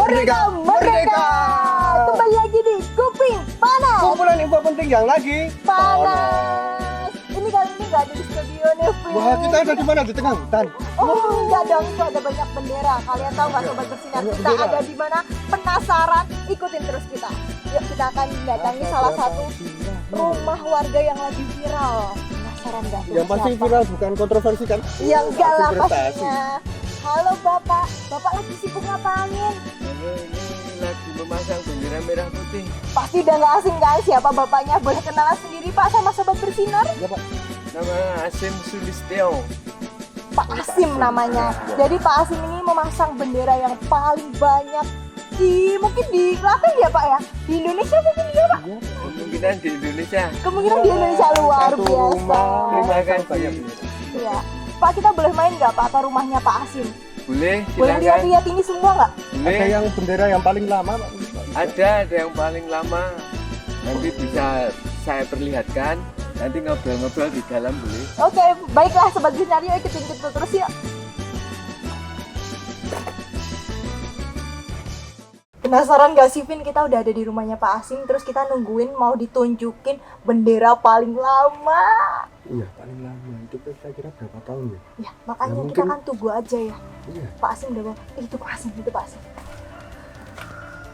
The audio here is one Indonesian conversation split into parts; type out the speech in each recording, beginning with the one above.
Merdeka, merdeka. Kembali lagi di Kuping Panas. Kumpulan info penting yang lagi Panas. Ini kali ini nggak ada di studio nih, Vin. Wah, kita ada di mana? Di tengah hutan. Oh, enggak dong, itu ada banyak bendera. Kalian tahu nggak sobat bersinar Banyak kita bendera. ada di mana? Penasaran? Ikutin terus kita. Yuk kita akan mendatangi salah satu rumah warga yang lagi viral. Penasaran nggak? tuh Yang pasti siapa? viral bukan kontroversi kan? Yang enggak lah Pasti prestasi. pastinya. Halo Bapak, Bapak lagi sibuk ngapain? Ini lagi memasang bendera merah putih. Pasti udah nggak asing kan siapa bapaknya? Boleh kenalan sendiri Pak sama sobat bersinar? Ya, Pak. Nama Asim Sulistyo. Pak Asim namanya. Jadi Pak Asim ini memasang bendera yang paling banyak mungkin di Klaten ya Pak ya? Di Indonesia mungkin ya Pak? Kemungkinan di Indonesia. Kemungkinan di Indonesia luar Satu biasa. rumah, Terima memasang kasih. banyak. Iya. Pak kita boleh main nggak Pak ke rumahnya Pak Asim? Boleh, Boleh silakan. lihat-lihat ini semua nggak? Boleh. Ada yang bendera yang paling lama, Pak. Ada yang paling lama. Nanti bisa saya perlihatkan. Nanti ngobrol-ngobrol di dalam boleh. Oke, baiklah sobat bersinar yuk ikutin kita terus yuk. Penasaran gak sih Vin, kita udah ada di rumahnya Pak Asim, terus kita nungguin mau ditunjukin bendera paling lama. Iya, paling lama. Itu kira-kira berapa tahun ya? Ya, makanya Ya, kita mungkin- kan tunggu aja ya. Iya. Pak Asim udah bawa. Itu Pak Asim, itu Pak Asim.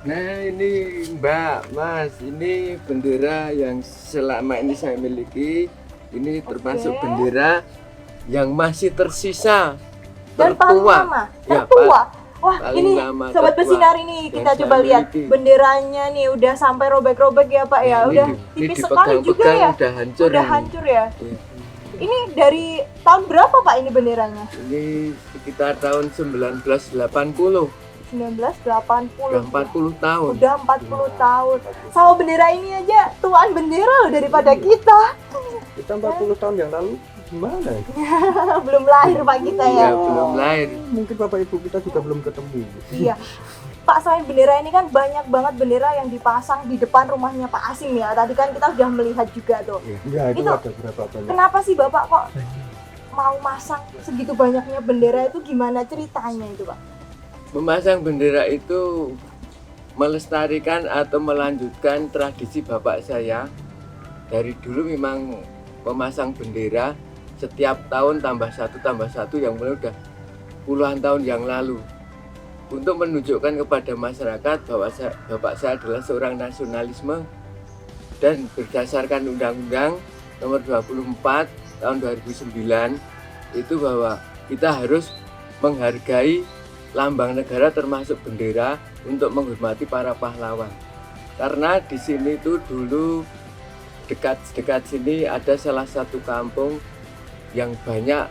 Nah ini Mbak, Mas, ini bendera yang selama ini saya miliki. Ini termasuk Oke. bendera yang masih tersisa. Dan paling tertua. lama, Ya, tertua. Wah, paling ini lama, sobat tertua bersinar ini yang kita saya coba lihat miliki. benderanya nih udah sampai robek-robek ya Pak ya. Ini Udah di- tipis ini sekali juga dipegang-pegang ya. udah hancur. Udah ini. hancur ya. Iya. Ini dari tahun berapa Pak ini benderanya? Ini sekitar tahun 1980, 1980. udah 40 tahun. Udah 40 tahun. Sama bendera ini aja tuan bendera loh daripada kita. Kita 40 tahun yang lalu gimana ya? Belum lahir Pak kita ya. Iya, belum lahir. Mungkin Bapak Ibu kita juga belum ketemu. Iya. Pak, selain bendera ini kan banyak banget bendera yang dipasang di depan rumahnya Pak Asim ya. Tadi kan kita udah melihat juga tuh. Iya, itu Itu- ada berapa banyak. Kenapa sih Bapak kok mau masang segitu banyaknya bendera itu, gimana ceritanya itu Pak? Memasang bendera itu melestarikan atau melanjutkan tradisi bapak saya. Dari dulu memang memasang bendera setiap tahun tambah satu yang mulai udah puluhan tahun yang lalu. Untuk menunjukkan kepada masyarakat bahwa bapak saya adalah seorang nasionalisme dan berdasarkan Undang-Undang Nomor 24 tahun 2009 itu bahwa kita harus menghargai lambang negara termasuk bendera untuk menghormati para pahlawan. Karena di sini tuh dulu dekat sini ada salah satu kampung yang banyak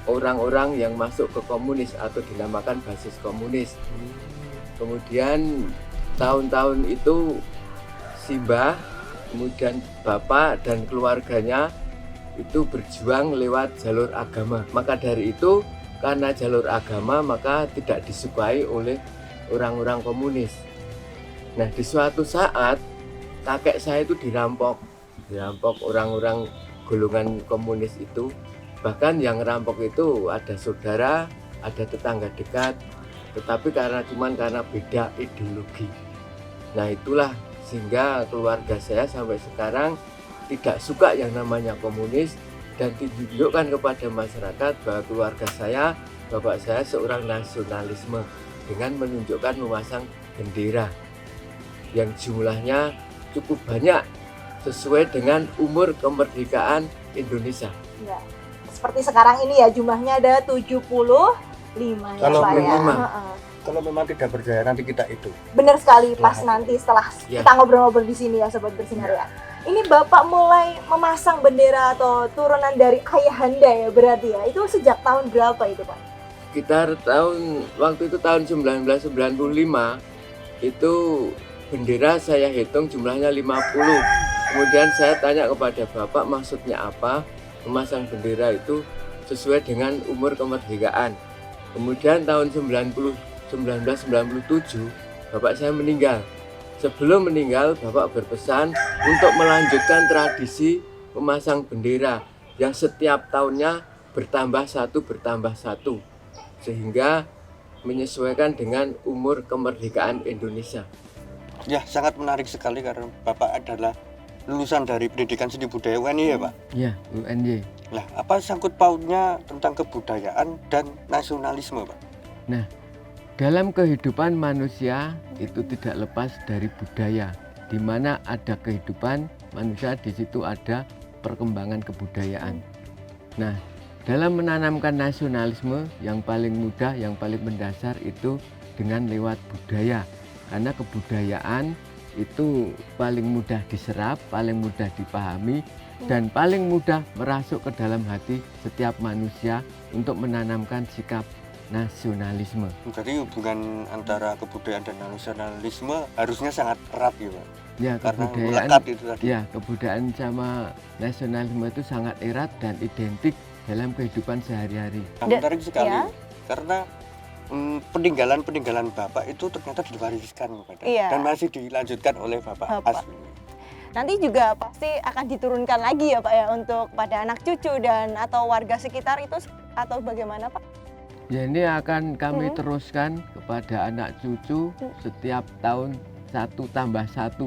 orang-orang yang masuk ke komunis atau dinamakan basis komunis. Kemudian tahun-tahun itu Simbah, kemudian bapak dan keluarganya itu berjuang lewat jalur agama. Maka dari itu karena jalur agama maka tidak disukai oleh orang-orang komunis. Nah di suatu saat kakek saya itu dirampok orang-orang golongan komunis itu. Bahkan yang rampok itu ada saudara, ada tetangga dekat, tetapi karena beda ideologi. Nah itulah sehingga keluarga saya sampai sekarang tidak suka yang namanya komunis dan ditunjukkan kepada masyarakat bahwa keluarga saya, bapak saya seorang nasionalisme dengan menunjukkan memasang bendera yang jumlahnya cukup banyak sesuai dengan umur kemerdekaan Indonesia. Ya. Seperti sekarang ini ya jumlahnya ada 75 ya Kalau Pak ya. 75. Heeh. Kalau memang tidak berjaya nanti kita itu. Bener sekali pas Ya. nanti setelah Ya. kita ngobrol-ngobrol di sini ya sobat bersinar ya. Ini Bapak mulai memasang bendera atau turunan dari ayahanda ya berarti ya. Itu sejak tahun berapa itu Pak? Sekitar waktu itu tahun 1995 itu bendera saya hitung jumlahnya 50. Kemudian saya tanya kepada bapak maksudnya apa memasang bendera itu sesuai dengan umur kemerdekaan. Kemudian tahun 1997 bapak saya meninggal. Sebelum meninggal bapak berpesan untuk melanjutkan tradisi memasang bendera yang setiap tahunnya bertambah satu sehingga menyesuaikan dengan umur kemerdekaan Indonesia. Ya, sangat menarik sekali karena Bapak adalah lulusan dari pendidikan seni budaya UNY ya Pak? Ya, UNY. Nah, apa sangkut pautnya tentang kebudayaan dan nasionalisme Pak? Nah, dalam kehidupan manusia itu tidak lepas dari budaya. Di mana ada kehidupan manusia, di situ ada perkembangan kebudayaan. Nah, dalam menanamkan nasionalisme yang paling mudah, yang paling mendasar itu dengan lewat budaya. Karena kebudayaan itu paling mudah diserap, paling mudah dipahami, dan paling mudah merasuk ke dalam hati setiap manusia untuk menanamkan sikap nasionalisme. Jadi hubungan antara kebudayaan dan nasionalisme harusnya sangat erat ya Pak? Ya, Karena kebudayaan, melekat itu tadi. ya, kebudayaan sama nasionalisme itu sangat erat dan identik dalam kehidupan sehari-hari. Nah, menarik sekali ya. karena peninggalan-peninggalan Bapak itu ternyata diwariskan kepada Iya. dan masih dilanjutkan oleh Bapak Bapak. Asmi. Nanti juga pasti akan diturunkan lagi ya Pak ya untuk pada anak cucu dan atau warga sekitar itu atau bagaimana Pak? Ya, ini akan kami teruskan kepada anak cucu setiap tahun 1+1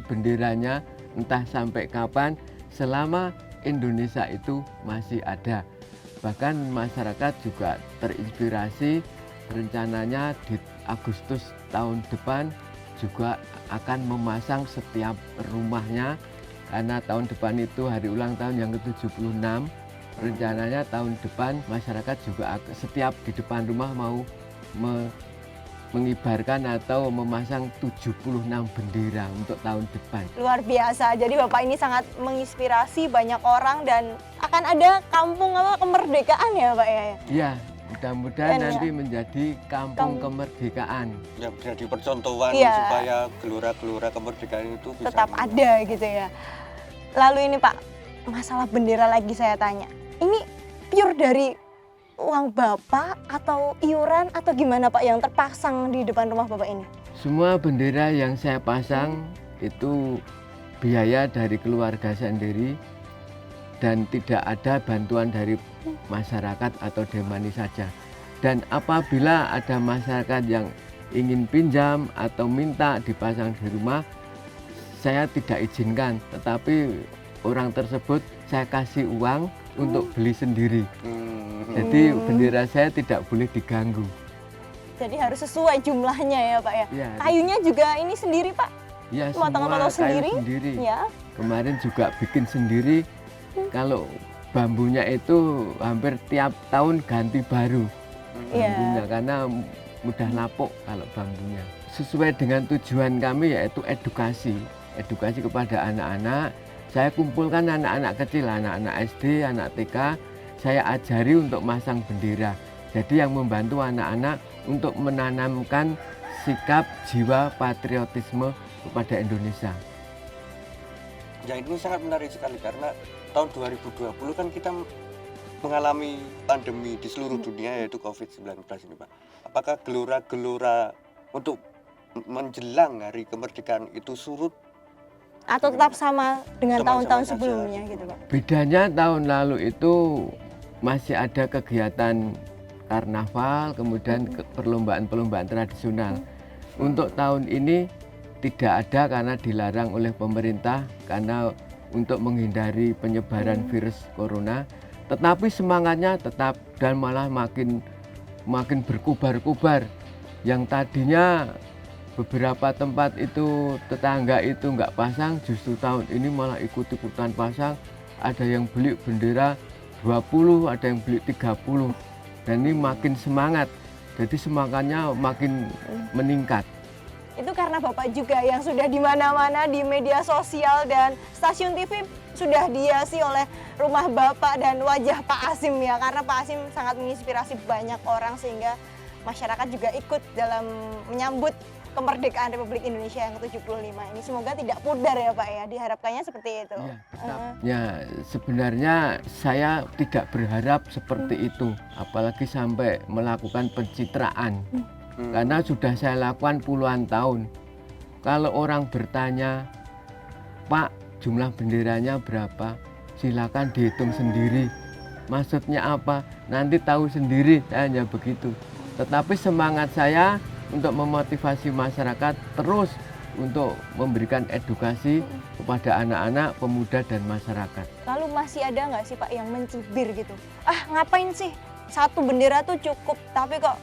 benderanya, entah sampai kapan, selama Indonesia itu masih ada. Bahkan masyarakat juga terinspirasi, rencananya di Agustus tahun depan juga akan memasang setiap rumahnya, karena tahun depan itu hari ulang tahun yang ke-76. Rencananya tahun depan masyarakat juga setiap di depan rumah mau mengibarkan atau memasang 76 bendera untuk tahun depan. Luar biasa. Jadi Bapak ini sangat menginspirasi banyak orang dan akan ada kampung kemerdekaan ya Pak ya. Ya, mudah-mudahan Dan ya. nanti menjadi kampung kemerdekaan. Yang menjadi percontohan Iya. supaya gelora-gelora kemerdekaan itu bisa Tetap ada gitu ya. Lalu ini Pak, masalah bendera lagi saya tanya. Ini pure dari uang Bapak atau iuran atau gimana Pak yang terpasang di depan rumah Bapak ini? Semua bendera yang saya pasang itu biaya dari keluarga sendiri dan tidak ada bantuan dari masyarakat atau demani saja. Dan apabila ada masyarakat yang ingin pinjam atau minta dipasang di rumah, saya tidak izinkan, tetapi orang tersebut saya kasih uang untuk beli sendiri. Jadi bendera saya tidak boleh diganggu. Jadi harus sesuai jumlahnya ya Pak ya. Ya, Kayunya juga ini sendiri Pak? ya Potong-potong semua kayu sendiri? sendiri. Ya. Kemarin juga bikin sendiri. Kalau bambunya itu hampir tiap tahun ganti baru bambunya, Iya. karena mudah lapuk kalau bambunya. Sesuai dengan tujuan kami yaitu edukasi kepada anak-anak. Saya kumpulkan anak-anak kecil, anak-anak SD, anak TK, saya ajari untuk masang bendera. Jadi yang membantu anak-anak untuk menanamkan sikap jiwa patriotisme kepada Indonesia. Ya, ini sangat menarik sekali karena tahun 2020 kan kita mengalami pandemi di seluruh dunia yaitu COVID-19 ini Pak. Apakah gelora-gelora untuk menjelang hari kemerdekaan itu surut? Atau tetap sama dengan Sama-sama tahun-tahun saja. sebelumnya gitu Pak? Bedanya tahun lalu itu masih ada kegiatan karnaval, kemudian perlombaan-perlombaan tradisional. Untuk tahun ini tidak ada karena dilarang oleh pemerintah karena untuk menghindari penyebaran virus corona. Tetapi semangatnya tetap dan malah makin berkobar-kobar. Yang tadinya beberapa tempat itu tetangga itu nggak pasang, justru tahun ini malah ikut-ikutan pasang. Ada yang beli bendera 20, ada yang beli 30. Dan ini makin semangat, jadi semangatnya makin meningkat. Itu karena Bapak juga yang sudah di mana-mana di media sosial dan stasiun TV sudah dihiasi oleh rumah Bapak dan wajah Pak Asim ya. Karena Pak Asim sangat menginspirasi banyak orang sehingga masyarakat juga ikut dalam menyambut kemerdekaan Republik Indonesia yang ke-75 ini. Semoga tidak pudar ya Pak ya, diharapkannya seperti itu. Ya, ya, sebenarnya saya tidak berharap seperti itu, apalagi sampai melakukan pencitraan. Karena sudah saya lakukan puluhan tahun. Kalau orang bertanya, Pak, jumlah benderanya berapa? Silakan dihitung sendiri. Maksudnya apa? Nanti tahu sendiri, saya hanya begitu. Tetapi semangat saya untuk memotivasi masyarakat terus untuk memberikan edukasi kepada anak-anak, pemuda, dan masyarakat. Lalu masih ada nggak sih Pak yang mencibir gitu? Ah ngapain sih, satu bendera tuh cukup, tapi kok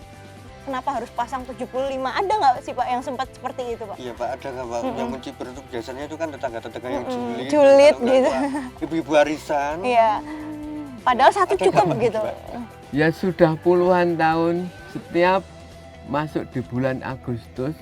kenapa harus pasang 75? Ada nggak sih Pak yang sempat seperti itu Pak? Iya Pak, ada nggak Pak? Yang mencibir itu biasanya itu kan tetangga-tetangga yang julid. Julid Kalau nggak gitu. Pak, ibu-ibu arisan. Iya, padahal satu Ada cukup nggak, Pak, gitu. Pak? Ya sudah puluhan tahun setiap masuk di bulan Agustus